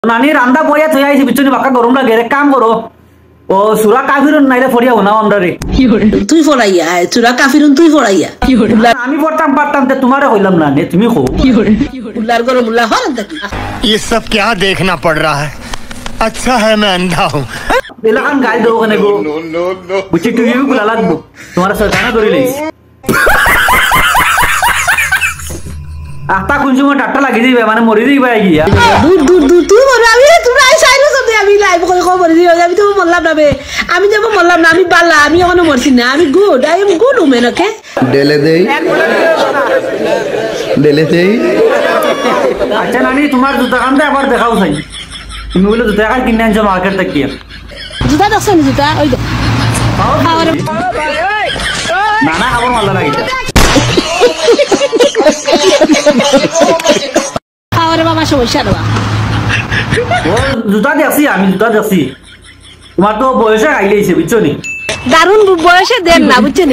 নানি রান্দা পড়িয়া থই আইছি বিচনি বাক্কা গরম লাগে রে কাম করো ও সুরা কাফিরুন নাইলে ফড়িয়া বানাও আমরা রে কি করে তুই ফড়াইয়া সুরা কাফিরুন তুই ফড়াইয়া কি করে আমি পড়তাম পারতাম তে তোমারে কইলাম না নে তুমি কও কি করে উল্লার গরম উল্লা হরন তাকি ये सब क्या देखना पड़ रहा है अच्छा है मैं अंधा हूँ এলাকান গাল দেবো কেন গো বুঝি তুই গুলা লাগবো তোমার সরকার ধরে লইছি আতা কোন সময় ডাক্তার লাগিয়ে দিবে মানে মরে দিবে গিয়া দূর দূর দূর তুই মরে আমি তোমরা আই সাইলো সতে আমি লাইভ করে খবর দিও আমি তো মরলাম না বে আমি দেব মরলাম না আমি বালা আমি এখনো মরছি না আমি good I am good women okay ডেলে দেই আচ্ছা নানি তোমার জুতা কান্দে আবার দেখাও চাই তুমি বলে জুতা কার কিনে আনছো মার্কেট থেকে জুতা দেখছেন জুতা ওই দেখ নানা খাবার মাল্লা লাগিছে আরে বাবা সমস্যা না ও জুতা দেখছি আমি জুতা দেখছি তোমার তো বয়সে খাইলেইছে বুঝছো নি দারুণ বয়সে দেন না বুঝছেন